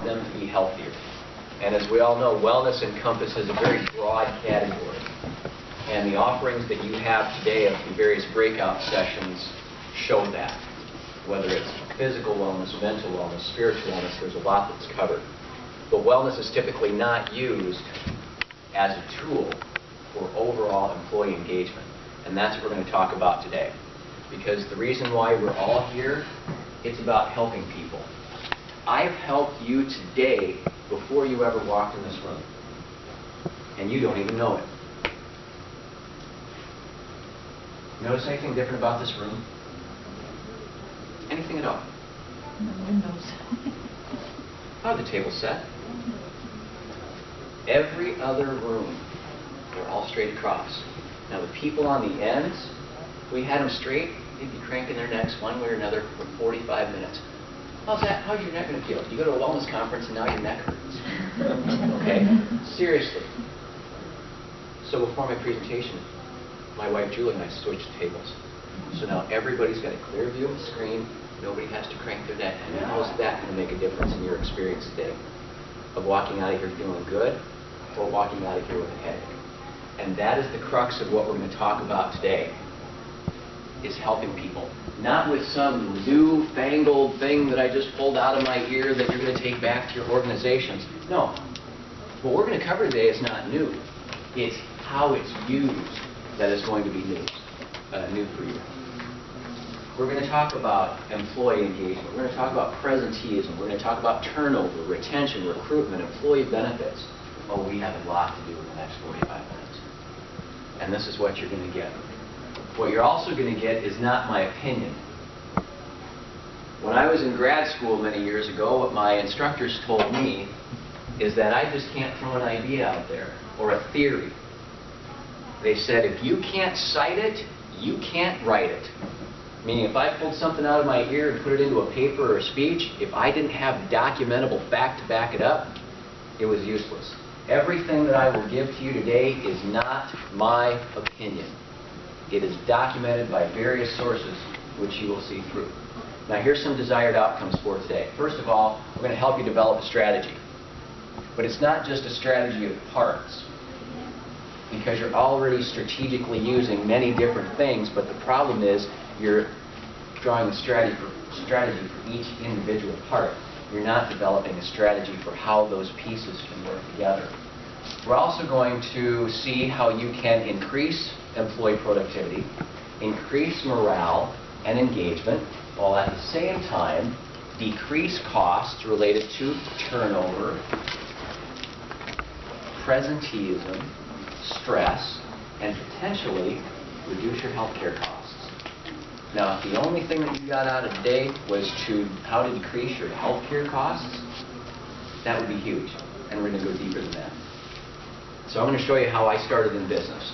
them to be healthier. And as we all know, wellness encompasses a very broad category. And the offerings that you have today of the various breakout sessions show that. Whether it's physical wellness, mental wellness, spiritual wellness, there's a lot that's covered. But wellness is typically not used as a tool for overall employee engagement. And that's what we're going to talk about today. Because the reason why we're all here, it's about helping people. I've helped you today before you ever walked in this room. And you don't even know it. Notice anything different about this room? Anything at all? No windows. How are the tables set? Every other room, they're all straight across. Now the people on the ends, if we had them straight, they'd be cranking their necks one way or another for 45 minutes. How's that? How's your neck going to feel? You go to a wellness conference and now your neck hurts. Okay? Seriously. So before my presentation, my wife Julie and I switched tables. So now everybody's got a clear view of the screen. Nobody has to crank their neck. And how is that going to make a difference in your experience today? Of walking out of here feeling good or walking out of here with a headache? And that is the crux of what we're going to talk about today, is helping people. Not with some new-fangled thing that I just pulled out of my ear that you're going to take back to your organizations. No. What we're going to cover today is not new. It's how it's used that is going to be new for you. We're going to talk about employee engagement. We're going to talk about presenteeism. We're going to talk about turnover, retention, recruitment, employee benefits. Oh, we have a lot to do in the next 45 minutes. And this is what you're going to get. What you're also going to get is not my opinion. When I was in grad school many years ago, what my instructors told me is that I just can't throw an idea out there or a theory. They said, if you can't cite it, you can't write it. Meaning, if I pulled something out of my ear and put it into a paper or a speech, if I didn't have documentable fact to back it up, it was useless. Everything that I will give to you today is not my opinion. It is documented by various sources, which you will see through. Now, here's some desired outcomes for today. First of all, we're going to help you develop a strategy. But it's not just a strategy of parts, because you're already strategically using many different things, but the problem is you're drawing a strategy for each individual part. You're not developing a strategy for how those pieces can work together. We're also going to see how you can increase employee productivity, increase morale and engagement, while at the same time decrease costs related to turnover, presenteeism, stress, and potentially reduce your healthcare costs. Now, if the only thing that you got out of today was how to decrease your healthcare costs, that would be huge. And we're going to go deeper than that. So I'm going to show you how I started in business.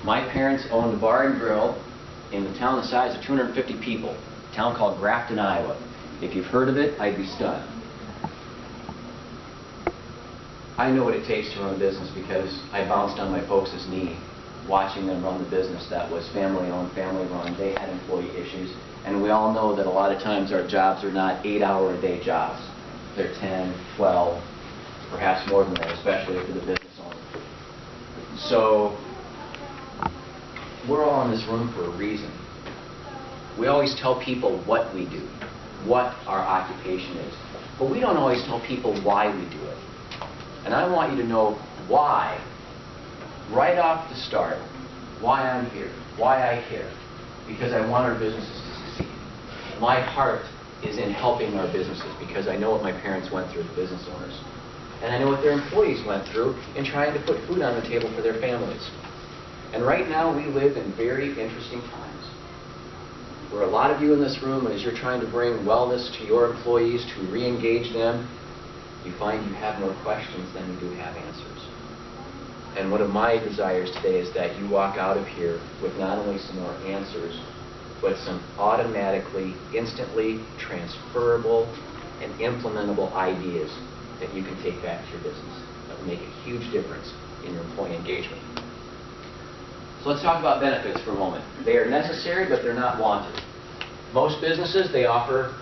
My parents owned a bar and grill in the town the size of 250 people, a town called Grafton, Iowa. If you've heard of it, I'd be stunned. I know what it takes to run a business because I bounced on my folks' knee watching them run the business that was family-owned, family-run. They had employee issues. And we all know that a lot of times our jobs are not 8-hour-a-day jobs. They're 10, 12, perhaps more than that, especially for the business owner. So we're all in this room for a reason. We always tell people what we do, what our occupation is. But we don't always tell people why we do it. And I want you to know why, right off the start, why I'm here, why I care. Because I want our businesses to succeed. My heart is in helping our businesses because I know what my parents went through as business owners. And I know what their employees went through in trying to put food on the table for their families. And right now we live in very interesting times where a lot of you in this room, as you're trying to bring wellness to your employees, to re-engage them, you find you have more questions than you do have answers. And one of my desires today is that you walk out of here with not only some more answers, but some automatically, instantly transferable and implementable ideas that you can take back to your business that will make a huge difference in your employee engagement. So let's talk about benefits for a moment. They are necessary, but they're not wanted. Most businesses, they offer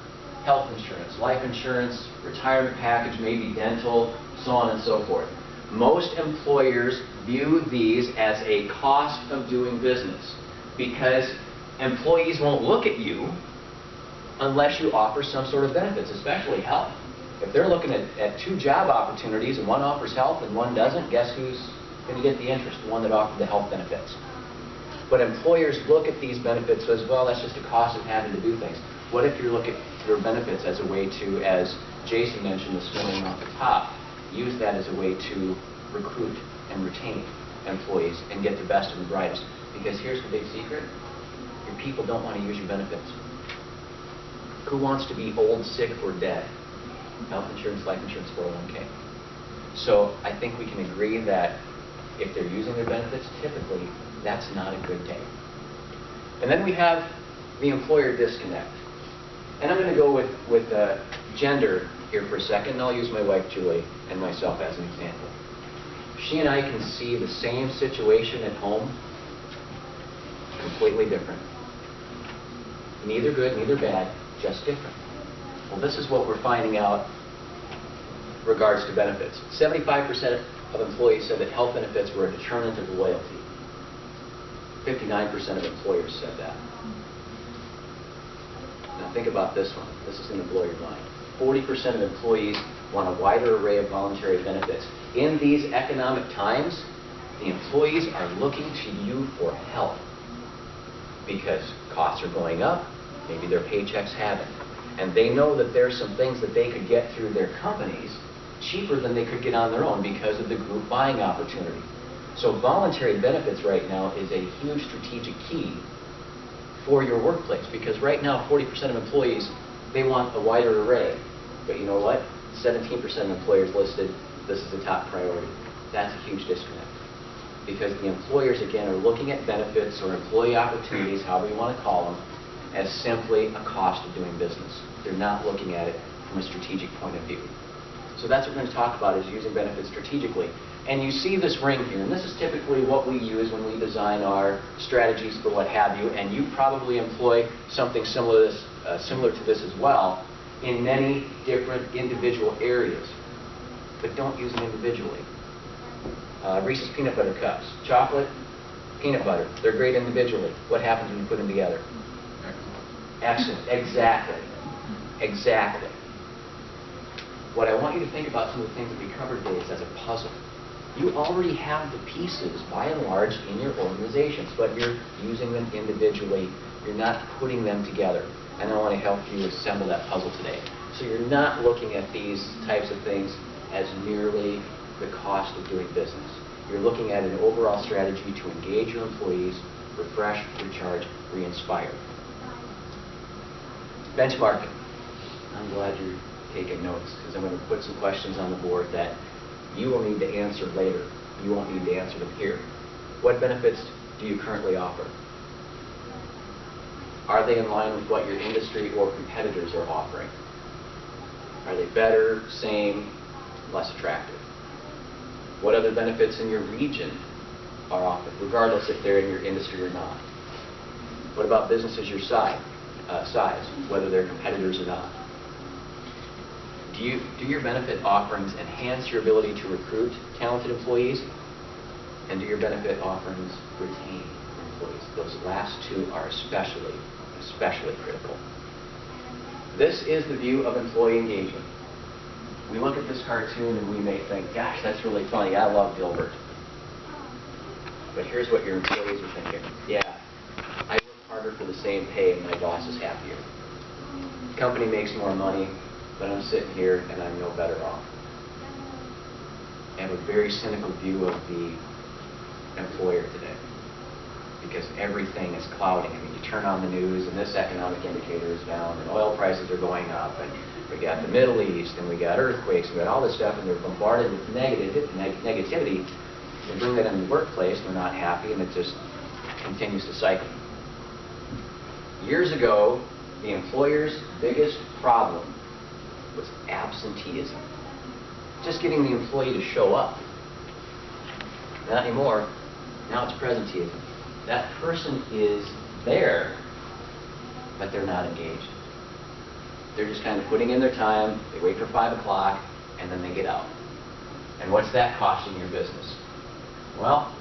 health insurance, life insurance, retirement package, maybe dental, so on and so forth. Most employers view these as a cost of doing business because employees won't look at you unless you offer some sort of benefits, especially health. If they're looking at two job opportunities and one offers health and one doesn't, guess who's going to get the interest? The one that offered the health benefits. But employers look at these benefits as, well, that's just a cost of having to do things. What if you look at your benefits as a way to, as Jason mentioned this morning off the top, use that as a way to recruit and retain employees and get the best and the brightest? Because here's the big secret. Your people don't want to use your benefits. Who wants to be old, sick, or dead? Health insurance, life insurance, 401k. So I think we can agree that if they're using their benefits, typically that's not a good day. And then we have the employer disconnect. And I'm going to go with gender here for a second, and I'll use my wife Julie and myself as an example. She and I can see the same situation at home completely different. Neither good, neither bad, just different. Well, this is what we're finding out regards to benefits. 75% of employees said that health benefits were a determinant of loyalty. 59% of employers said that. Now think about this one. This is going to blow your mind. 40% of employees want a wider array of voluntary benefits. In these economic times, the employees are looking to you for help because costs are going up, maybe their paychecks haven't. And they know that there's some things that they could get through their companies cheaper than they could get on their own because of the group buying opportunity. So voluntary benefits right now is a huge strategic key for your workplace because right now 40% of employees, they want a wider array. But you know what? 17% of employers listed this is the top priority. That's a huge disconnect because the employers, again, are looking at benefits or employee opportunities, however you want to call them, as simply a cost of doing business. They're not looking at it from a strategic point of view. So that's what we're going to talk about, is using benefits strategically. And you see this ring here, and this is typically what we use when we design our strategies for what have you, and you probably employ something similar to this as well in many different individual areas. But don't use them individually. Reese's peanut butter cups, chocolate, peanut butter, they're great individually. What happens when you put them together? Excellent. Exactly. Exactly. What I want you to think about some of the things that we covered today is as a puzzle. You already have the pieces, by and large, in your organizations, but you're using them individually. You're not putting them together. And I want to help you assemble that puzzle today. So you're not looking at these types of things as merely the cost of doing business. You're looking at an overall strategy to engage your employees, refresh, recharge, re-inspire. Benchmarking. I'm glad you're taking notes because I'm going to put some questions on the board that you will need to answer later. You won't need to answer them here. What benefits do you currently offer? Are they in line with what your industry or competitors are offering? Are they better, same, less attractive? What other benefits in your region are offered, regardless if they're in your industry or not? What about businesses your size, whether they're competitors or not? Do your benefit offerings enhance your ability to recruit talented employees? And do your benefit offerings retain employees? Those last two are especially critical. This is the view of employee engagement. We look at this cartoon and we may think, gosh, that's really funny. I love Dilbert. But here's what your employees are thinking. Yeah, I work harder for the same pay and my boss is happier. The company makes more money, but I'm sitting here and I'm no better off. I have a very cynical view of the employer today because everything is clouding. I mean, you turn on the news and this economic indicator is down and oil prices are going up and we got the Middle East and we got earthquakes and we got all this stuff and they're bombarded with negativity. They bring that in the workplace and they're not happy and it just continues to cycle. Years ago, the employer's biggest problem was absenteeism. Just getting the employee to show up. Not anymore. Now it's presenteeism. That person is there, but they're not engaged. They're just kind of putting in their time, they wait for 5 o'clock, and then they get out. And what's that costing your business? Well,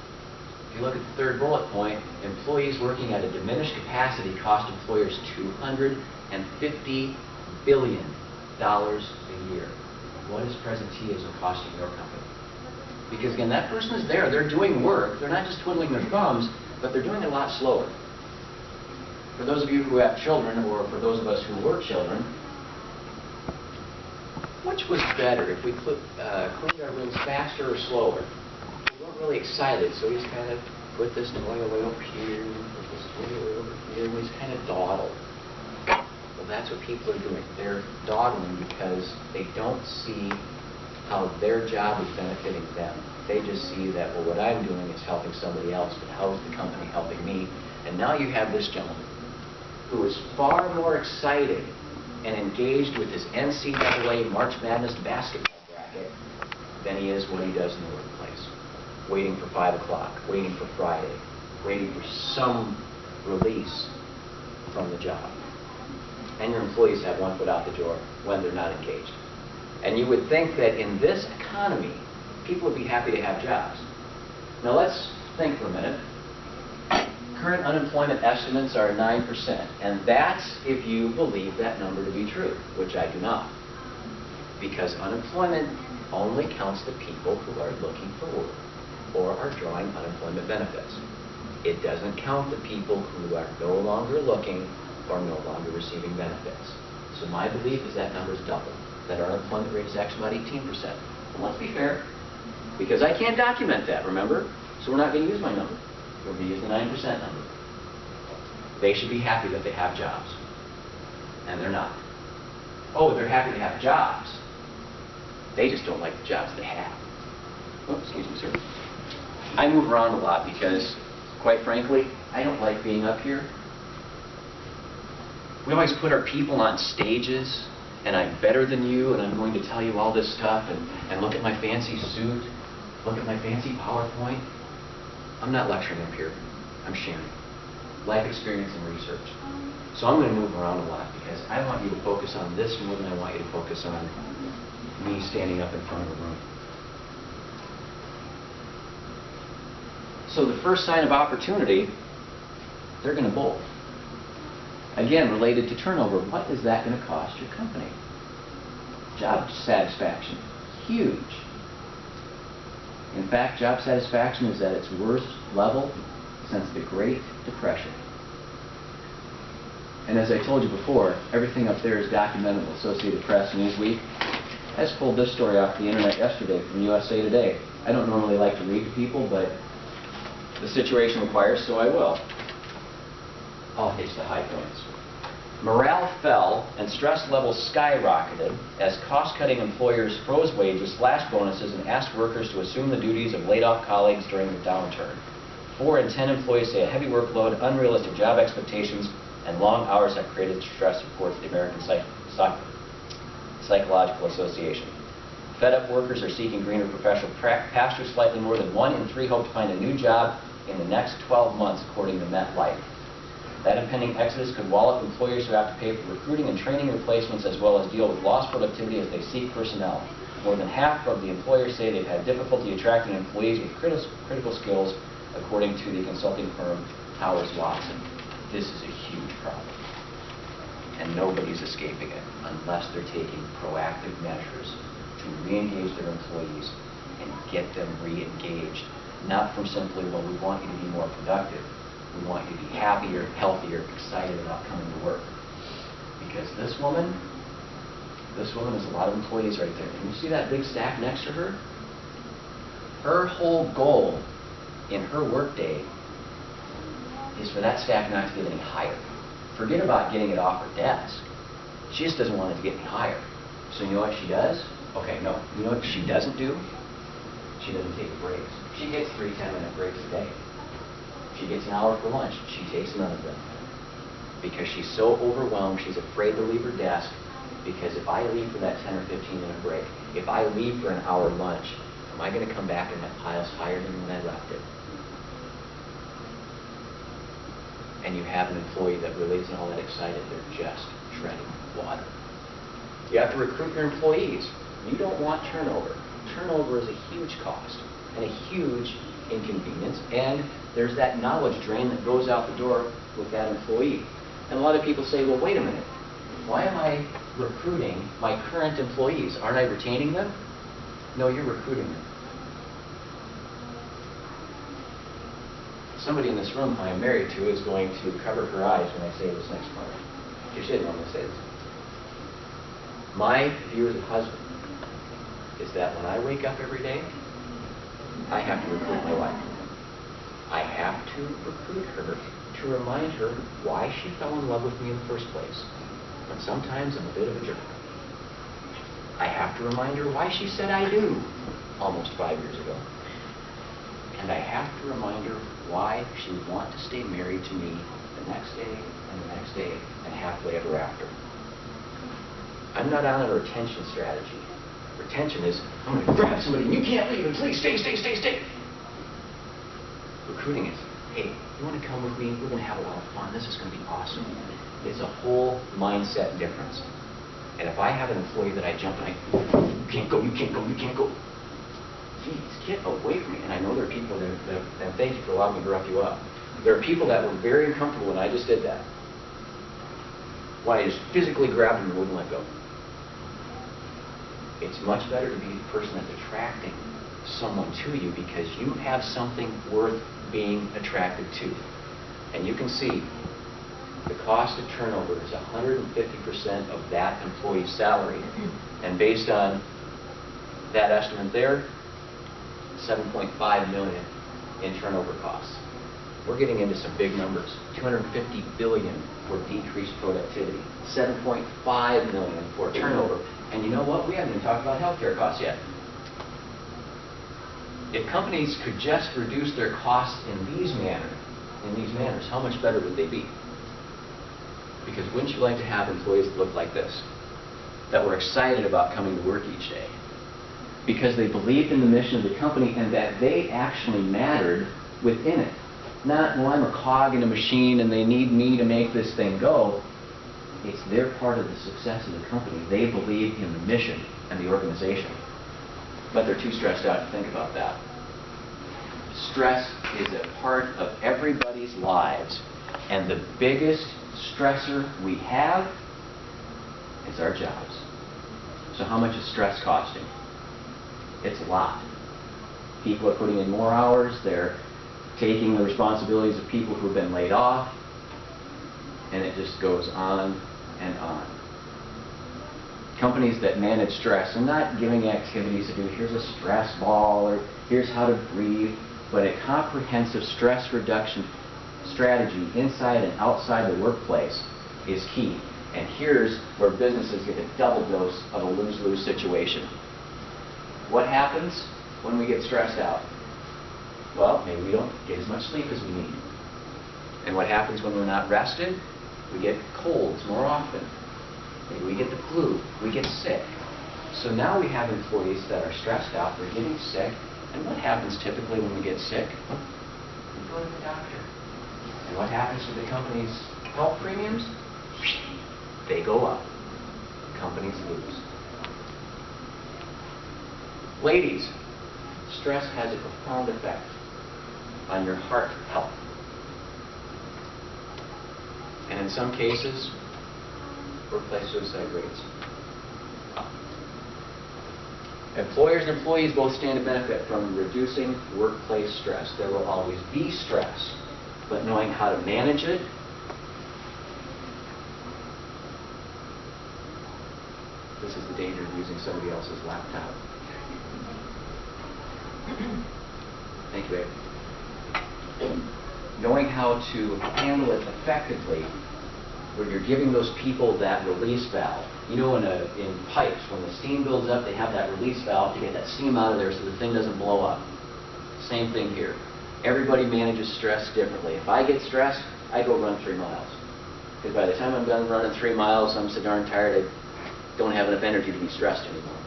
if you look at the third bullet point, employees working at a diminished capacity cost employers $250 billion a year. What is presenteeism costing your company? Because again, that person is there, they're doing work, they're not just twiddling their thumbs, but they're doing it a lot slower. For those of you who have children, or for those of us who were children, which was better, if we cleaned our rooms faster or slower? We weren't really excited, so we just kind of put this toy away over here, put this toy away over here, and we just kind of dawdle. Well, that's what people are doing. They're dawdling because they don't see how their job is benefiting them. They just see that, well, what I'm doing is helping somebody else, but how is the company helping me? And now you have this gentleman who is far more excited and engaged with his NCAA March Madness basketball bracket than he is what he does in the workplace. Waiting for 5 o'clock, waiting for Friday, waiting for some release from the job. And your employees have one foot out the door when they're not engaged. And you would think that in this economy, people would be happy to have jobs. Now let's think for a minute. Current unemployment estimates are 9%, and that's if you believe that number to be true, which I do not. Because unemployment only counts the people who are looking for work or are drawing unemployment benefits. It doesn't count the people who are no longer looking or no longer receiving benefits. So my belief is that number is double, that our unemployment rate is actually about 18%. And let's be fair, because I can't document that, remember? So we're not going to use my number. We're going to use the 9% number. They should be happy that they have jobs. And they're not. Oh, they're happy to have jobs. They just don't like the jobs they have. Oh, excuse me, sir. I move around a lot because, quite frankly, I don't like being up here. We always put our people on stages, and I'm better than you, and I'm going to tell you all this stuff, and look at my fancy suit, look at my fancy PowerPoint. I'm not lecturing up here. I'm sharing life experience and research. So I'm going to move around a lot because I want you to focus on this more than I want you to focus on me standing up in front of a room. So the first sign of opportunity, they're going to bolt. Again, related to turnover, what is that going to cost your company? Job satisfaction, huge. In fact, job satisfaction is at its worst level since the Great Depression. And as I told you before, everything up there is documented in Associated Press, Newsweek. I just pulled this story off the internet yesterday from USA Today. I don't normally like to read to people, but the situation requires, so I will. I'll hit the high points. Morale fell and stress levels skyrocketed as cost-cutting employers froze wages, slashed bonuses, and asked workers to assume the duties of laid-off colleagues during the downturn. 4 in 10 employees say a heavy workload, unrealistic job expectations, and long hours have created stress, reports the American Psychological Association. Fed-up workers are seeking greener professional pastures. Slightly more than 1 in 3 hope to find a new job in the next 12 months, according to MetLife. That impending exodus could wallop employers who have to pay for recruiting and training replacements, as well as deal with lost productivity as they seek personnel. More than half of the employers say they've had difficulty attracting employees with critical skills, according to the consulting firm Towers Watson. This is a huge problem. And nobody's escaping it unless they're taking proactive measures to re-engage their employees and get them re-engaged. Not from simply, well, we want you to be more productive. We want you to be happier, healthier, excited about coming to work. Because this woman is a lot of employees right there. And you see that big stack next to her? Her whole goal in her workday is for that stack not to get any higher. Forget about getting it off her desk. She just doesn't want it to get any higher. So you know what she does? Okay, no. You know what she doesn't do? She doesn't take breaks. She gets 3 10-minute breaks a day. She gets an hour for lunch. She takes none of them. Because she's so overwhelmed, she's afraid to leave her desk. Because if I leave for that 10 or 15-minute break, if I leave for an hour lunch, am I going to come back and that pile's higher than when I left it? And you have an employee that really isn't all that excited. They're just treading water. You have to recruit your employees. You don't want turnover. Turnover is a huge cost and a huge inconvenience, and there's that knowledge drain that goes out the door with that employee. And a lot of people say, well, wait a minute. Why am I recruiting my current employees? Aren't I retaining them? No, you're recruiting them. Somebody in this room who I'm married to is going to cover her eyes when I say this next part. She didn't want me to say this. My view as a husband is that when I wake up every day, I have to recruit my wife. I have to recruit her to remind her why she fell in love with me in the first place. But sometimes I'm a bit of a jerk. I have to remind her why she said I do almost 5 years ago. And I have to remind her why she would want to stay married to me the next day and the next day and halfway ever after. I'm not on a retention strategy. Retention is, I'm going to grab somebody and you can't leave and please stay, stay, stay, stay. Recruiting is, hey, you want to come with me? We're going to have a lot of fun. This is going to be awesome. It's a whole mindset difference. And if I have an employee that I jump and you can't go, you can't go, you can't go. Geez, get away from me. And I know there are people that, and thank you for allowing me to rough you up. There are people that were very uncomfortable when I just did that. Why, I just physically grabbed them and wouldn't let go. It's much better to be the person that's attracting someone to you because you have something worth being attracted to. And you can see the cost of turnover is 150% of that employee's salary. And based on that estimate there, $7.5 million in turnover costs. We're getting into some big numbers. $250 billion for decreased productivity. $7.5 million for turnover. And you know what? We haven't even talked about healthcare costs yet. If companies could just reduce their costs in these manners, how much better would they be? Because wouldn't you like to have employees that look like this? That were excited about coming to work each day. Because they believed in the mission of the company and that they actually mattered within it. Not, well, I'm a cog in a machine and they need me to make this thing go. It's their part of the success of the company. They believe in the mission and the organization. But they're too stressed out to think about that. Stress is a part of everybody's lives. And the biggest stressor we have is our jobs. So how much is stress costing? It's a lot. People are putting in more hours. They're taking the responsibilities of people who've been laid off. And it just goes on and on. Companies that manage stress and not giving activities to do, here's a stress ball or here's how to breathe, but a comprehensive stress reduction strategy inside and outside the workplace is key. And here's where businesses get a double dose of a lose-lose situation. What happens when we get stressed out? Well, maybe we don't get as much sleep as we need. And what happens when we're not rested? We get colds more often. Maybe we get the flu. We get sick. So now we have employees that are stressed out. They're getting sick. And what happens typically when we get sick? We go to the doctor. And what happens to the company's health premiums? They go up. Companies lose. Ladies, stress has a profound effect on your heart health. And in some cases, workplace suicide rates. Employers and employees both stand to benefit from reducing workplace stress. There will always be stress, but knowing how to manage it this is the danger of using somebody else's laptop. Thank you, Abe. Knowing how to handle it effectively when you're giving those people that release valve. You know, in pipes, when the steam builds up, they have that release valve to get that steam out of there so the thing doesn't blow up. Same thing here. Everybody manages stress differently. If I get stressed, I go run 3 miles. Because by the time I'm done running 3 miles, I'm so darn tired I don't have enough energy to be stressed anymore.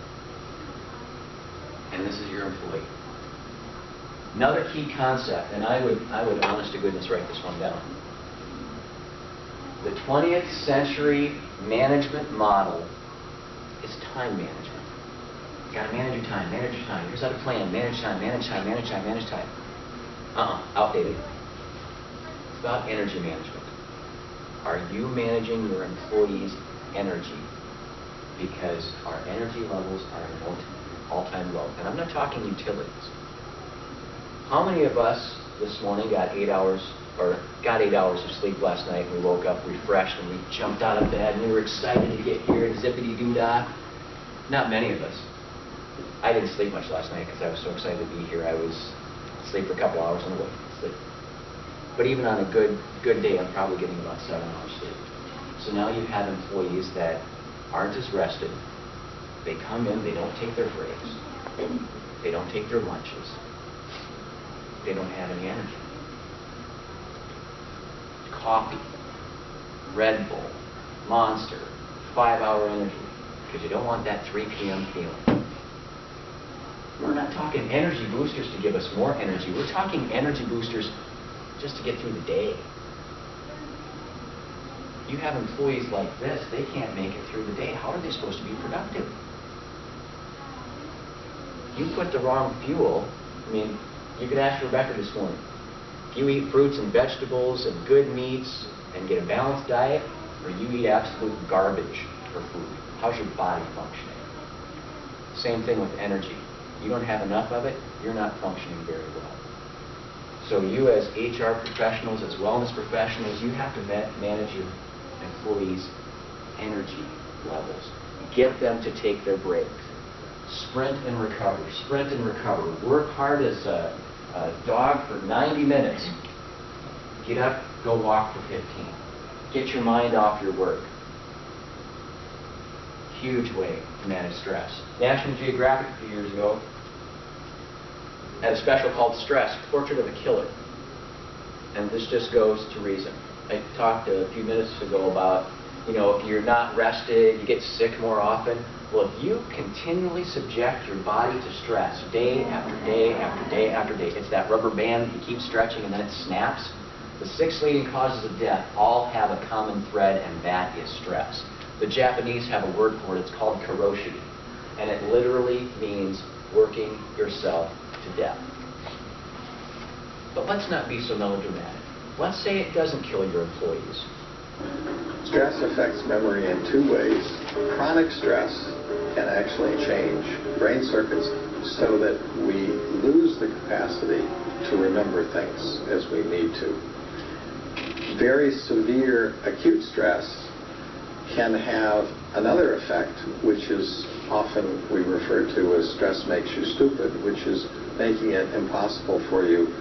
And this is your employee. Another key concept, and I would honest to goodness write this one down. The 20th century management model is time management. You got to manage your time, manage your time. Here's how to plan, manage time, manage time, manage time, manage time. Outdated. It's about energy management. Are you managing your employees' energy? Because our energy levels are at an all-time low. And I'm not talking utilities. How many of us this morning got 8 hours of sleep last night, and we woke up refreshed and we jumped out of bed and we were excited to get here and zippity-doo-dah? Not many of us. I didn't sleep much last night because I was so excited to be here. I was asleep for a couple hours and awake. Sleep. But even on a good day, I'm probably getting about 7 hours sleep. So now you have employees that aren't as rested. They come in, they don't take their breaks. They don't take their lunches. They don't have any energy. Coffee, Red Bull, Monster, 5-hour energy, because you don't want that 3 p.m. feeling. We're not talking energy boosters to give us more energy. We're talking energy boosters just to get through the day. You have employees like this, they can't make it through the day. How are they supposed to be productive? You put the wrong fuel. I mean, you could ask Rebecca this morning. If you eat fruits and vegetables and good meats and get a balanced diet, or you eat absolute garbage for food, how's your body functioning? Same thing with energy. You don't have enough of it, you're not functioning very well. So you as HR professionals, as wellness professionals, you have to manage your employees' energy levels. Get them to take their breaks. Sprint and recover, sprint and recover. Work hard as a dog for 90 minutes. Get up, go walk for 15. Get your mind off your work. Huge way to manage stress. National Geographic a few years ago had a special called Stress, Portrait of a Killer. And this just goes to reason. I talked a few minutes ago about, if you're not rested, you get sick more often. Well, if you continually subject your body to stress day after day after day after day, it's that rubber band you keep stretching and then it snaps. The 6 leading causes of death all have a common thread, and that is stress. The Japanese have a word for it. It's called corrosion. And it literally means working yourself to death. But let's not be so melodramatic. Let's say it doesn't kill your employees. Stress affects memory in 2 ways. Chronic stress can actually change brain circuits so that we lose the capacity to remember things as we need to. Very severe acute stress can have another effect, which is often we refer to as stress makes you stupid, which is making it impossible for you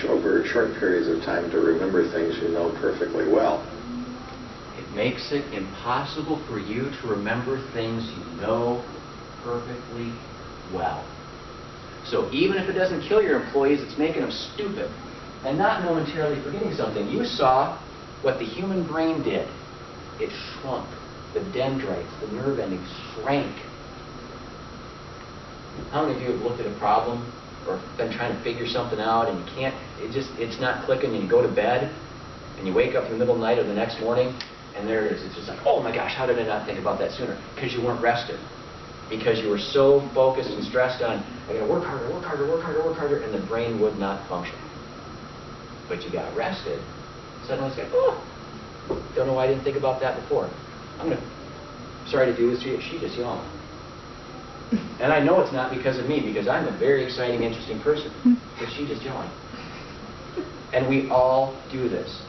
over short periods of time to remember things you know perfectly well. It makes it impossible for you to remember things you know perfectly well. So even if it doesn't kill your employees, it's making them stupid and not momentarily forgetting something. You saw what the human brain did. It shrunk. The dendrites, the nerve endings shrank. How many of you have looked at a problem or been trying to figure something out and you can't, it's not clicking, and you go to bed and you wake up in the middle of the night or the next morning and there it is. It's just like, oh my gosh, how did I not think about that sooner? Because you weren't rested. Because you were so focused and stressed on, I gotta work harder, work harder, work harder, work harder, and the brain would not function. But you got rested, suddenly it's like, oh, don't know why I didn't think about that before. Sorry to do this to you, she just yawned. And I know it's not because of me, because I'm a very exciting, interesting person, but she just yawned. And we all do this.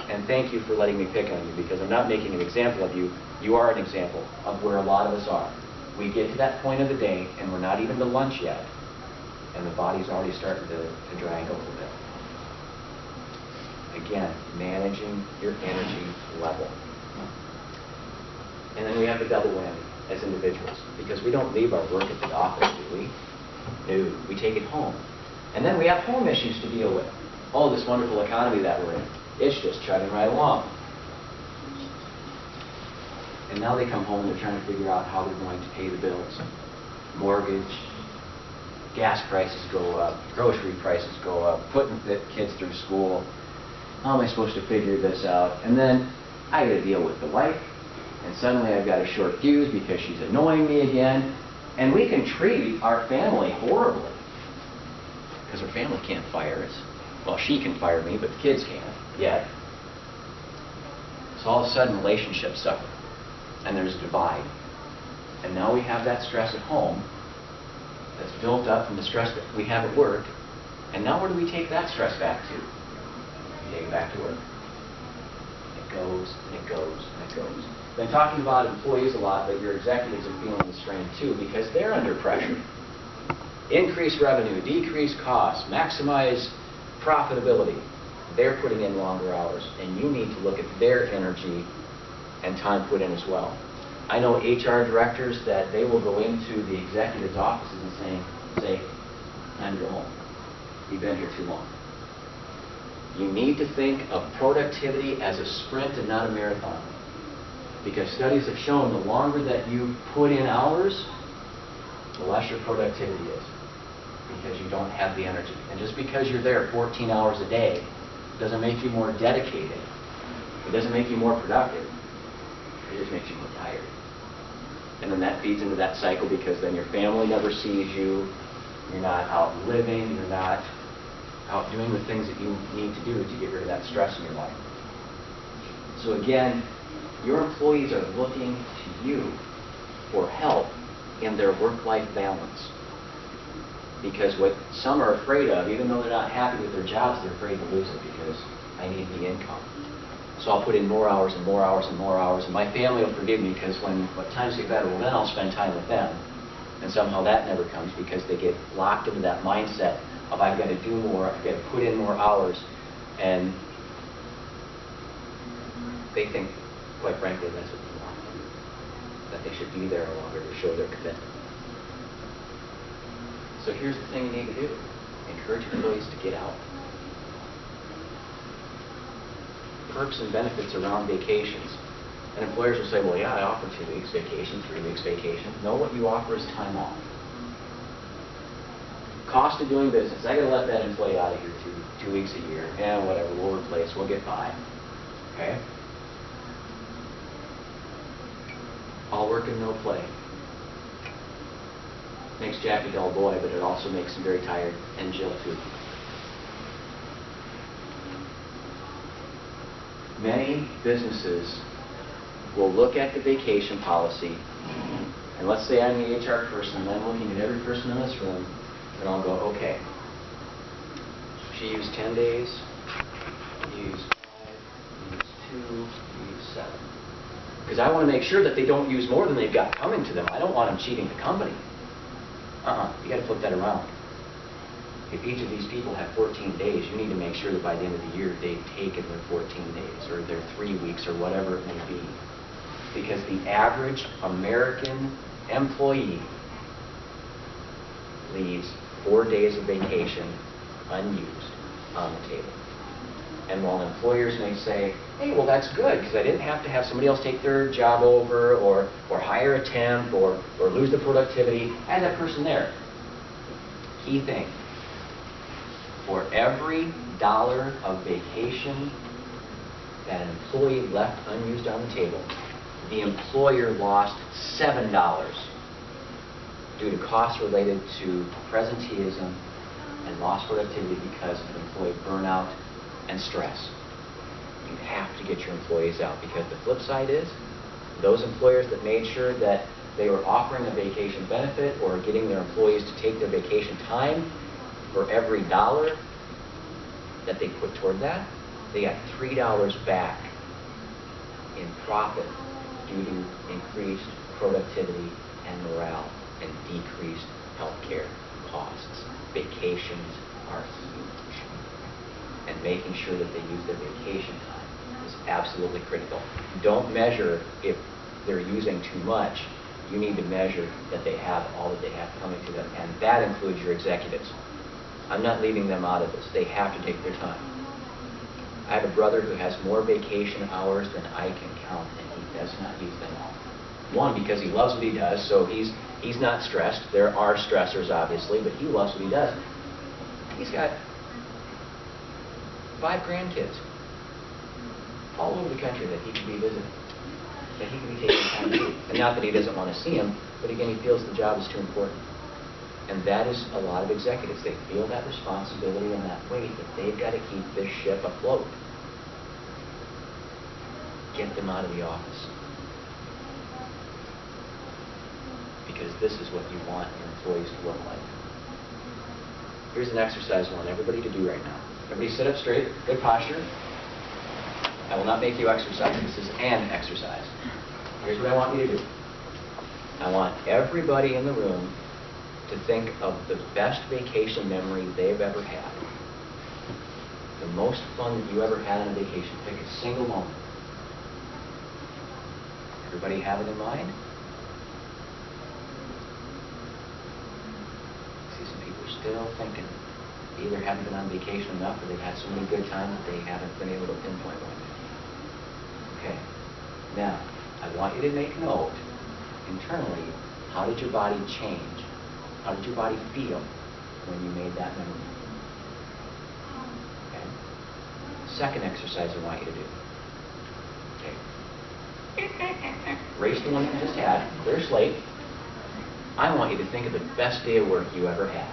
And thank you for letting me pick on you, because I'm not making an example of you. You are an example of where a lot of us are. We get to that point of the day, and we're not even to lunch yet, and the body's already starting to drag a little bit. Again, managing your energy level. And then we have the double whammy as individuals, because we don't leave our work at the office, do we? No, we take it home. And then we have home issues to deal with. Oh, this wonderful economy that we're in. It's just chugging right along. And now they come home and they're trying to figure out how they're going to pay the bills. Mortgage, gas prices go up, grocery prices go up, putting the kids through school. How am I supposed to figure this out? And then I got to deal with the wife, and suddenly I've got a short fuse because she's annoying me again. And we can treat our family horribly because our family can't fire us. Well, she can fire me, but the kids can't yet. So all of a sudden, relationships suffer, and there's a divide. And now we have that stress at home that's built up from the stress that we have at work. And now where do we take that stress back to? We take it back to work. It goes, and it goes, and it goes. Been talking about employees a lot, but your executives are feeling the strain too because they're under pressure. Increase revenue, decrease costs, maximize profitability. They're putting in longer hours, and you need to look at their energy and time put in as well. I know HR directors that they will go into the executives' offices and say, time to go home. You've been here too long. You need to think of productivity as a sprint and not a marathon. Because studies have shown the longer that you put in hours, the less your productivity is. Because you don't have the energy. And just because you're there 14 hours a day doesn't make you more dedicated. It doesn't make you more productive. It just makes you more tired. And then that feeds into that cycle because then your family never sees you. You're not out living. You're not out doing the things that you need to do to get rid of that stress in your life. So again, your employees are looking to you for help in their work-life balance. Because what some are afraid of, even though they're not happy with their jobs, they're afraid to lose it because I need the income. So I'll put in more hours and more hours and more hours, and my family will forgive me because when times get better, well then I'll spend time with them. And somehow that never comes because they get locked into that mindset of I've got to do more, I've got to put in more hours, and they think, quite frankly, that's what they want. That they should be there longer to show their commitment. So here's the thing you need to do. Encourage employees to get out. Perks and benefits around vacations. And employers will say, well, yeah, I offer 2 weeks vacation, 3 weeks vacation. No, what you offer is time off. Cost of doing business. I got to let that employee out of here 2 weeks a year. Yeah, whatever, we'll replace, we'll get by. Okay? All work and no play. Makes Jack a dull boy, but it also makes him very tired, and Jill too. Many businesses will look at the vacation policy, and let's say I'm the HR person, and I'm looking at every person in this room, and I'll go, okay, she used 10 days, you used 5, you used 2, you used 7. Because I want to make sure that they don't use more than they've got coming to them. I don't want them cheating the company. You got to flip that around. If each of these people have 14 days, you need to make sure that by the end of the year they've taken their 14 days or their 3 weeks or whatever it may be. Because the average American employee leaves 4 days of vacation unused on the table. And while employers may say, hey, well, that's good because I didn't have to have somebody else take their job over or hire a temp or lose the productivity, I had that person there. Key thing, for every dollar of vacation that an employee left unused on the table, the employer lost $7 due to costs related to presenteeism and lost productivity because of employee burnout and stress. You have to get your employees out because the flip side is those employers that made sure that they were offering a vacation benefit or getting their employees to take their vacation time, for every dollar that they put toward that, they got $3 back in profit due to increased productivity and morale and decreased healthcare costs. Vacations are huge. And making sure that they use their vacation time is absolutely critical. Don't measure if they're using too much. You need to measure that they have all that they have coming to them, and that includes your executives. I'm not leaving them out of this. They have to take their time. I have a brother who has more vacation hours than I can count, and he does not use them all. One, because he loves what he does, so he's not stressed. There are stressors, obviously, but he loves what he does. He's got 5 grandkids all over the country that he could be visiting. that he can be taking time to do. And not that he doesn't want to see him, but again, he feels the job is too important. And that is a lot of executives. They feel that responsibility and that weight that they've got to keep this ship afloat. Get them out of the office. Because this is what you want your employees to look like. Here's an exercise I want everybody to do right now. Everybody sit up straight, good posture. I will not make you exercise. This is an exercise. Here's what I want you to do. I want everybody in the room to think of the best vacation memory they've ever had. The most fun that you ever had on a vacation. Pick a single moment. Everybody have it in mind? See some people still thinking. They either haven't been on vacation enough or they've had so many good times that they haven't been able to pinpoint one. Okay. Now, I want you to make note internally, how did your body change? How did your body feel when you made that memory? Okay. Second exercise I want you to do. Okay. Erase the one you just had, clear slate. I want you to think of the best day of work you ever had.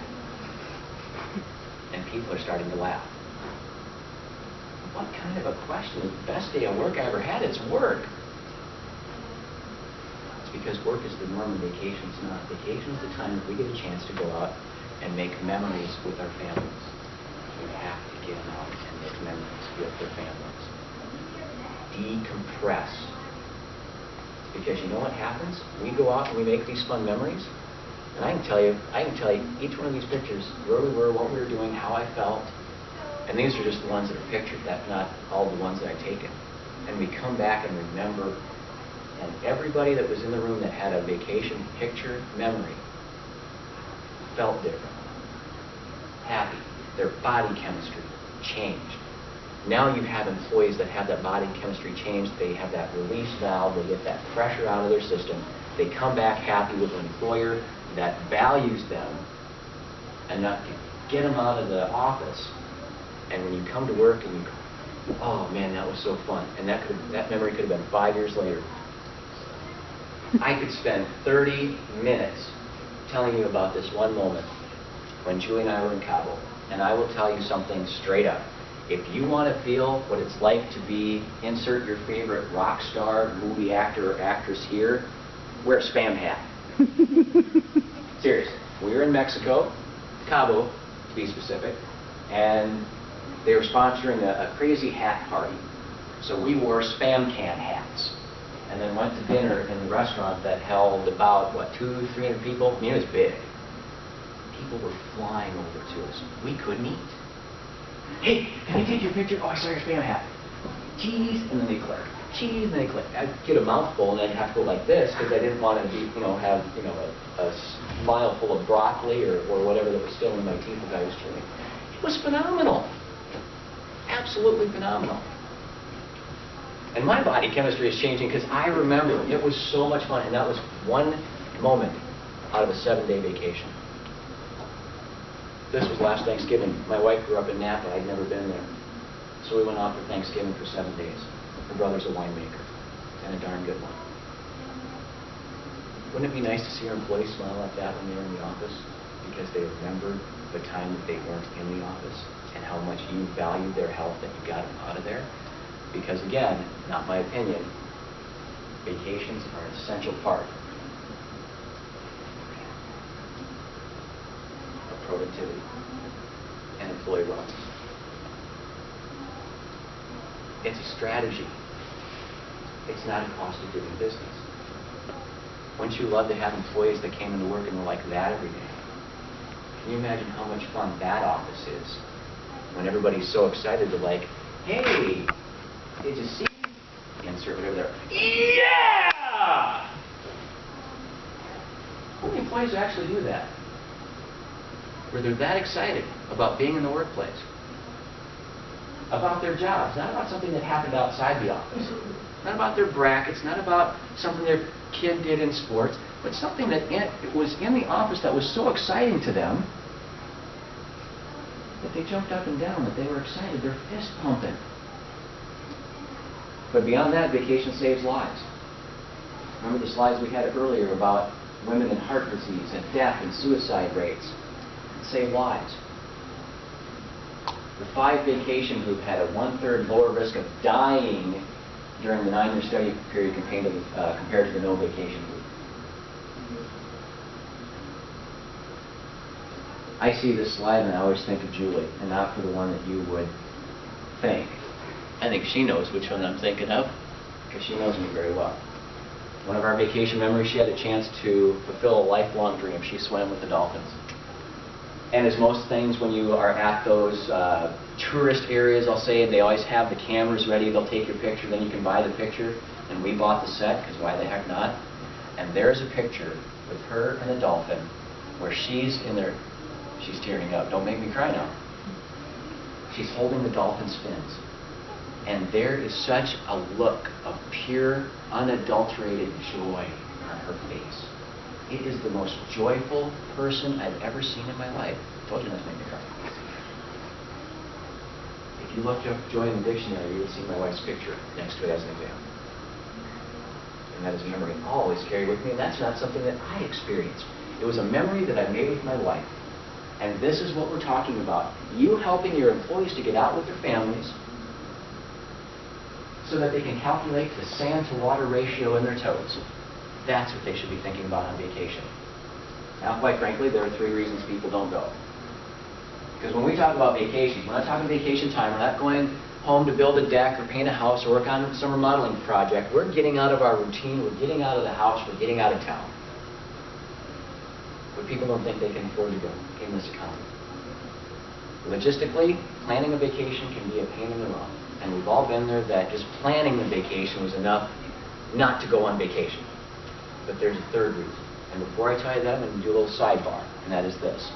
And people are starting to laugh. What kind of a question is the best day of work I ever had? It's work. It's because work is the norm and vacation's not. Vacation is the time that we get a chance to go out and make memories with our families. We have to get them out and make memories with their families. Decompress. Because you know what happens? We go out and we make these fun memories. And I can tell you each one of these pictures, where we were, what we were doing, how I felt. And these are just the ones that are pictured. That's not all the ones that I've taken. And we come back and remember. And everybody that was in the room that had a vacation picture memory felt different. Happy. Their body chemistry changed. Now you have employees that have that body chemistry changed. They have that release valve. They get that pressure out of their system. They come back happy with an employer that values them enough to get them out of the office. And when you come to work and you go, oh man, that was so fun. And that memory could have been 5 years later. I could spend 30 minutes telling you about this one moment when Julie and I were in Cabo. And I will tell you something straight up. If you want to feel what it's like to be, insert your favorite rock star, movie actor or actress here, wear a Spam hat. Seriously. We were in Mexico, Cabo, to be specific, and they were sponsoring a crazy hat party. So we wore Spam can hats. And then went to dinner in the restaurant that held about, 200-300 people? I mean, it was big. People were flying over to us. We couldn't eat. Hey, can I take your picture? Oh, I saw your Spam hat. Cheese, and then they click. Cheese, and then they click. I'd get a mouthful, and I'd have to go like this because I didn't want to be, have a smile full of broccoli or whatever that was still in my teeth as I was chewing. It was phenomenal. Absolutely phenomenal. And my body chemistry is changing because I remember it was so much fun, and that was one moment out of a 7-day vacation. This was last Thanksgiving. My wife grew up in Napa. I'd never been there. So we went off for Thanksgiving for 7 days. Her brother's a winemaker, and a darn good one. Wouldn't it be nice to see our employees smile like that when they were in the office? Because they remembered the time that they weren't in the office and how much you valued their health and you got them out of there. Because again, not my opinion, vacations are an essential part of productivity and employee wellness. It's a strategy. It's not a cost of doing business. Wouldn't you love to have employees that came into work and were like that every day? Can you imagine how much fun that office is when everybody's so excited to like, hey, did you see? Insert whatever there. Yeah! How many employees actually do that? Where they're that excited about being in the workplace, about their jobs, not about something that happened outside the office, not about their brackets, not about something their kid did in sports, but something that was in the office that was so exciting to them that they jumped up and down, that they were excited, their fist pumping. But beyond that, vacation saves lives. Remember the slides we had earlier about women and heart disease and death and suicide rates? Save lives. The 5 vacation group had a 1/3 lower risk of dying during the 9-year study period compared to the no vacation group. I see this slide and I always think of Julie, and not for the one that you would think. I think she knows which one I'm thinking of, because she knows me very well. One of our vacation memories, she had a chance to fulfill a lifelong dream. She swam with the dolphins. And as most things, when you are at those tourist areas, I'll say, they always have the cameras ready. They'll take your picture, then you can buy the picture. And we bought the set, because why the heck not? And there's a picture with her and a dolphin where she's in there. She's tearing up. Don't make me cry now. She's holding the dolphin's fins. And there is such a look of pure, unadulterated joy on her face. It is the most joyful person I've ever seen in my life. I told you not to make me cry. If you looked up joy in the dictionary, you would see my wife's picture next to it as an example. And that is a memory I always carry with me, and that's not something that I experienced. It was a memory that I made with my wife. And this is what we're talking about. You helping your employees to get out with their families so that they can calculate the sand to water ratio in their toes. That's what they should be thinking about on vacation. Now, quite frankly, there are 3 reasons people don't go. Because when we talk about vacations, we're not talking vacation time. We're not going home to build a deck or paint a house or work on some remodeling project. We're getting out of our routine. We're getting out of the house. We're getting out of town. But people don't think they can afford to go in this economy. Logistically, planning a vacation can be a pain in the rump. And we've all been there that just planning the vacation was enough not to go on vacation. But there's a 3rd reason. And before I tell you that, I'm going to do a little sidebar, and that is this.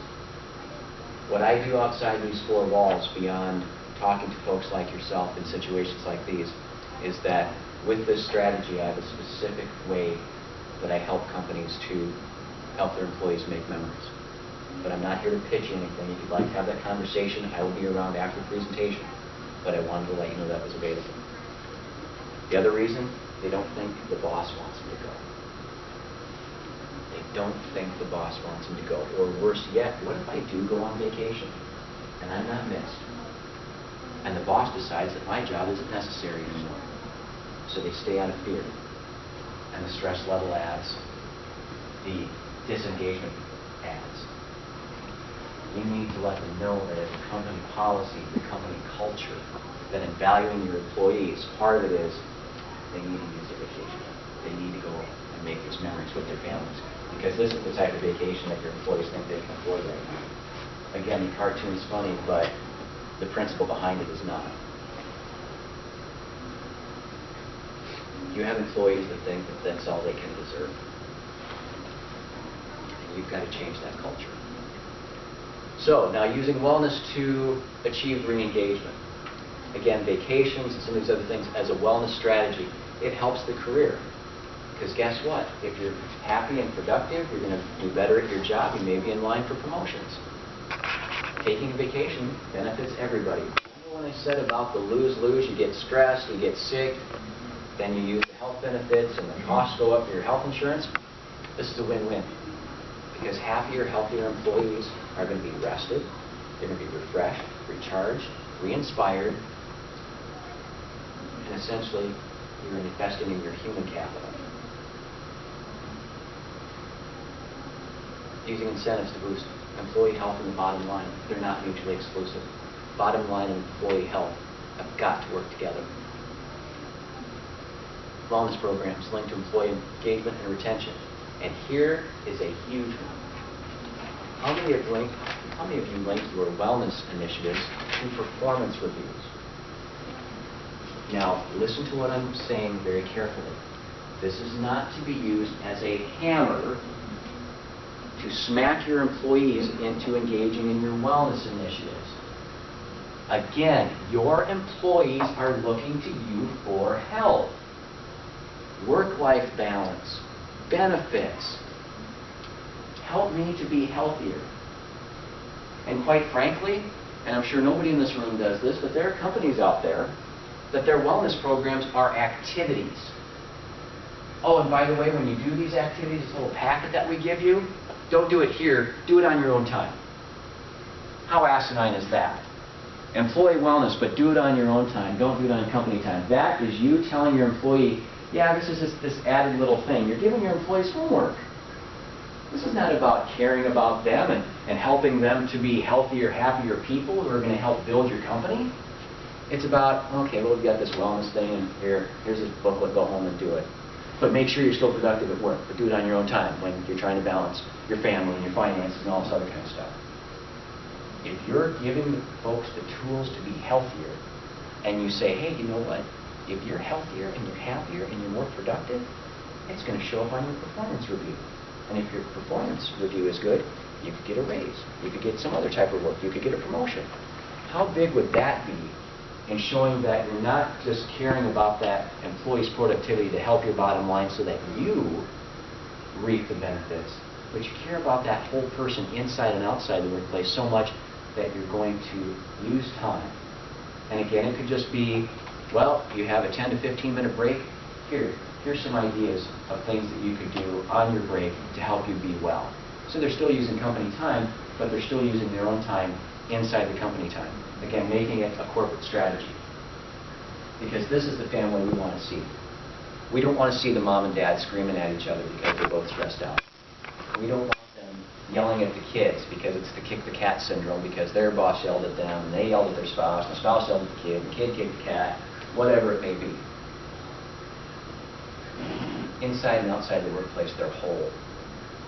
What I do outside these 4 walls, beyond talking to folks like yourself in situations like these, is that with this strategy, I have a specific way that I help companies to help their employees make memories. But I'm not here to pitch anything. If you'd like to have that conversation, I will be around after the presentation. But I wanted to let you know that was available. The other reason, they don't think the boss wants them to go. They don't think the boss wants them to go. Or worse yet, what if I do go on vacation and I'm not missed? And the boss decides that my job isn't necessary anymore. So they stay out of fear. And the stress level adds. The disengagement adds. You need to let them know that as a company policy, the company culture, that in valuing your employees, part of it is they need to use their vacation. They need to go and make these memories with their families. Because this is the type of vacation that your employees think they can afford right now. Again, the cartoon's funny, but the principle behind it is not. You have employees that think that that's all they can deserve. And you've got to change that culture. So, now using wellness to achieve re-engagement. Again, vacations and some of these other things as a wellness strategy, it helps the career. Because guess what? If you're happy and productive, you're going to do better at your job. You may be in line for promotions. Taking a vacation benefits everybody. Remember when I said about the lose-lose? You get stressed, you get sick, then you use the health benefits and the costs go up for your health insurance. This is a win-win. Because happier, healthier employees are going to be rested, they're going to be refreshed, recharged, re-inspired, and essentially you're investing in your human capital. Using incentives to boost employee health and the bottom line, they're not mutually exclusive. Bottom line and employee health have got to work together. Wellness programs linked to employee engagement and retention. And here is a huge one. How many of you link your wellness initiatives to performance reviews? Now, listen to what I'm saying very carefully. This is not to be used as a hammer to smack your employees into engaging in your wellness initiatives. Again, your employees are looking to you for help. Work-life balance, benefits. Help me to be healthier. And quite frankly, and I'm sure nobody in this room does this, but there are companies out there that their wellness programs are activities. Oh, and by the way, when you do these activities, this little packet that we give you, don't do it here, do it on your own time. How asinine is that? Employee wellness, but do it on your own time. Don't do it on company time. That is you telling your employee, yeah, this is this added little thing. You're giving your employees homework. This is not about caring about them and helping them to be healthier, happier people who are going to help build your company. It's about, okay, well, we've got this wellness thing, and here's this booklet, go home and do it. But make sure you're still productive at work, but do it on your own time when you're trying to balance your family and your finances and all this other kind of stuff. If you're giving folks the tools to be healthier, and you say, hey, you know what? If you're healthier and you're happier and you're more productive, it's going to show up on your performance review. And if your performance review is good, you could get a raise. You could get some other type of work. You could get a promotion. How big would that be in showing that you're not just caring about that employee's productivity to help your bottom line so that you reap the benefits, but you care about that whole person inside and outside the workplace so much that you're going to use time. And again, it could just be, well, you have a 10 to 15 minute break. Here's some ideas of things that you could do on your break to help you be well. So they're still using company time, but they're still using their own time inside the company time. Again, making it a corporate strategy. Because this is the family we want to see. We don't want to see the mom and dad screaming at each other because they're both stressed out. We don't want them yelling at the kids because it's the kick the cat syndrome, because their boss yelled at them and they yelled at their spouse, and the spouse yelled at the kid kicked the cat, whatever it may be. Inside and outside the workplace, they're whole.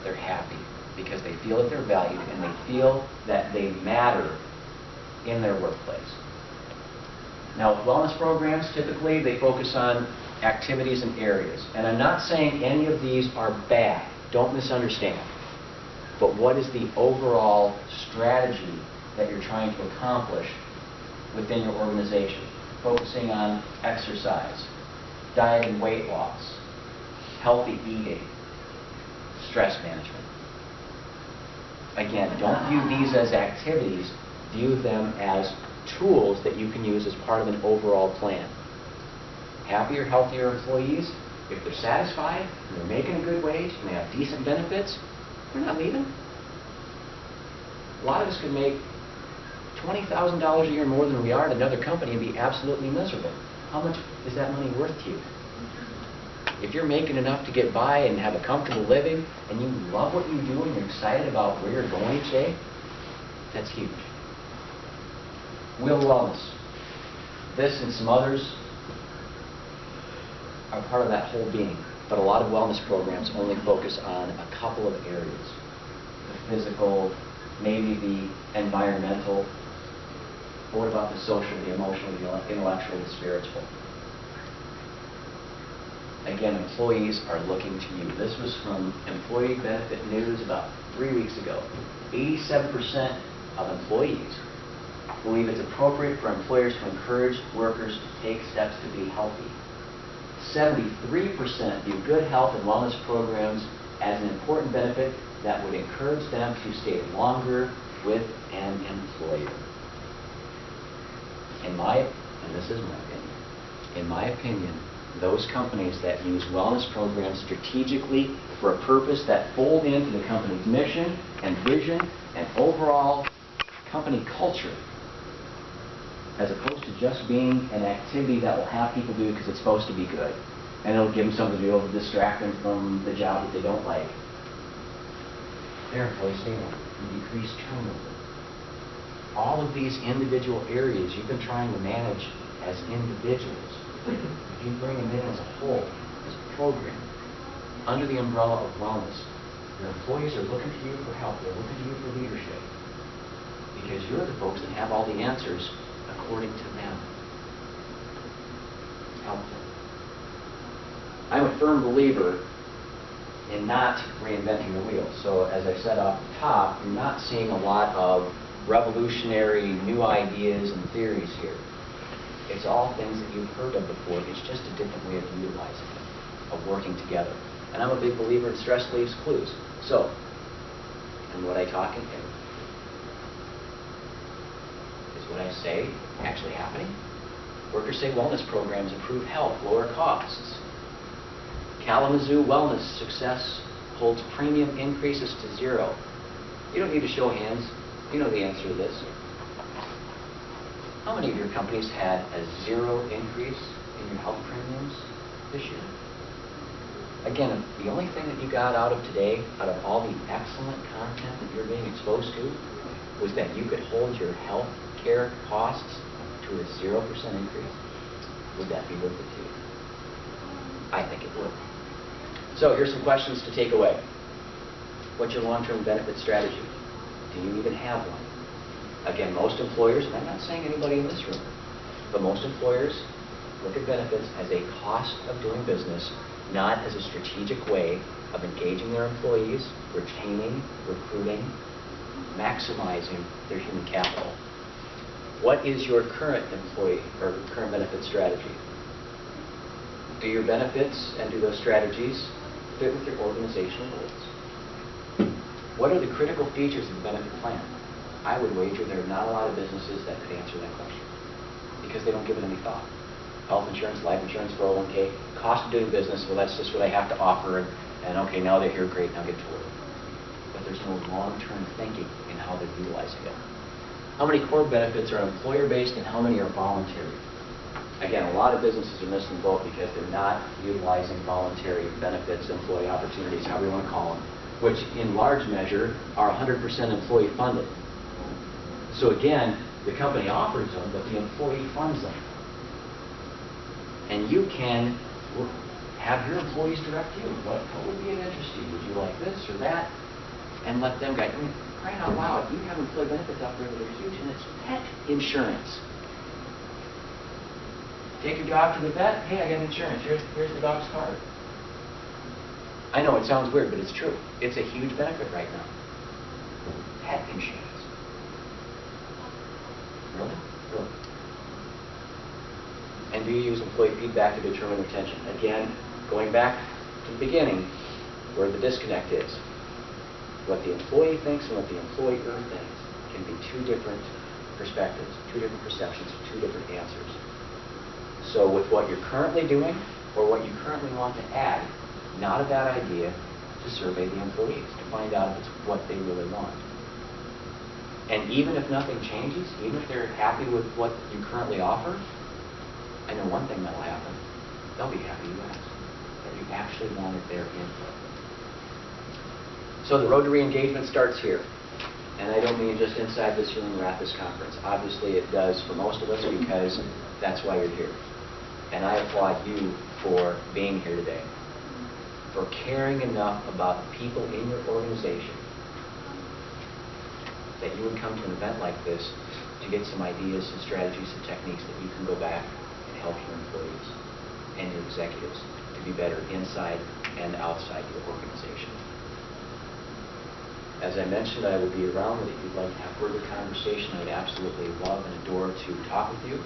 They're happy because they feel that they're valued and they feel that they matter in their workplace. Now, with wellness programs, typically they focus on activities and areas. And I'm not saying any of these are bad. Don't misunderstand. But what is the overall strategy that you're trying to accomplish within your organization? Focusing on exercise, diet and weight loss, healthy eating, stress management. Again, don't view these as activities. View them as tools that you can use as part of an overall plan. Happier, healthier employees, if they're satisfied, and they're making a good wage, and they have decent benefits, they're not leaving. A lot of us could make $20,000 a year more than we are at another company and be absolutely miserable. How much is that money worth to you? If you're making enough to get by and have a comfortable living, and you love what you do and you're excited about where you're going each day, that's huge. Will wellness. This and some others are part of that whole being, but a lot of wellness programs only focus on a couple of areas. The physical, maybe the environmental, but what about the social, the emotional, the intellectual, the spiritual? Again, employees are looking to you. This was from Employee Benefit News about 3 weeks ago. 87% of employees believe it's appropriate for employers to encourage workers to take steps to be healthy. 73% view good health and wellness programs as an important benefit that would encourage them to stay longer with an employer. And this is my opinion, in my opinion, those companies that use wellness programs strategically for a purpose that fold into the company's mission and vision and overall company culture, as opposed to just being an activity that will have people do because it's supposed to be good, and it'll give them something to do, it'll distract them from the job that they don't like. Their employees stay longer and decrease turnover. All of these individual areas you've been trying to manage as individuals, if you bring them in as a whole, as a program, under the umbrella of wellness, your employees are looking to you for help, they're looking to you for leadership, because you're the folks that have all the answers according to them. Help them. I'm a firm believer in not reinventing the wheel. So as I said off the top, you're not seeing a lot of revolutionary new ideas and theories here. It's all things that you've heard of before. It's just a different way of utilizing it, of working together. And I'm a big believer in stress leaves clues. So, and what I talk in here, is what I say actually happening? Workers say wellness programs improve health, lower costs. Kalamazoo Wellness Success holds premium increases to 0. You don't need to show hands. You know the answer to this. How many of your companies had a 0 increase in your health premiums this year? Again, the only thing that you got out of today, out of all the excellent content that you're being exposed to, was that you could hold your health care costs to a 0% increase. Would that be worth it to you? I think it would. So here's some questions to take away. What's your long-term benefit strategy? Do you even have one? Again, most employers, and I'm not saying anybody in this room, but most employers look at benefits as a cost of doing business, not as a strategic way of engaging their employees, retaining, recruiting, maximizing their human capital. What is your current employee or current benefit strategy? Do your benefits and do those strategies fit with your organizational goals? What are the critical features of the benefit plan? I would wager there are not a lot of businesses that could answer that question because they don't give it any thought. Health insurance, life insurance, 401k, cost of doing business, well, that's just what I have to offer, and okay, now they're here, great, now get to work. But there's no long-term thinking in how they're utilizing it. How many core benefits are employer-based and how many are voluntary? Again, a lot of businesses are missing the boat because they're not utilizing voluntary benefits, employee opportunities, however you want to call them, which in large measure are 100% employee funded. So again, the company offers them, but the employee funds them. And you can have your employees direct you. What would be of interest to you? Would you like this or that? And let them guide. I mean, crying out loud, you have employee benefits out there that are huge, and it's pet insurance. Take your dog to the vet. Hey, I got insurance. Here's the dog's card. I know it sounds weird, but it's true. It's a huge benefit right now. Pet insurance. Really? Really. And do you use employee feedback to determine retention? Again, going back to the beginning, where the disconnect is. What the employee thinks and what the employer thinks can be two different perspectives, two different perceptions, two different answers. So with what you're currently doing or what you currently want to add, not a bad idea to survey the employees to find out if it's what they really want. And even if nothing changes, even if they're happy with what you currently offer, I know one thing that will happen. They'll be happy you asked, that you actually wanted their input. So the Rotary Engagement starts here. And I don't mean just inside this room or at this conference. Obviously it does for most of us because that's why you're here. And I applaud you for being here today, for caring enough about the people in your organization that you would come to an event like this to get some ideas and strategies and techniques that you can go back and help your employees and your executives to be better inside and outside your organization. As I mentioned, I will be around, and if you'd like to have further conversation, I would absolutely love and adore to talk with you.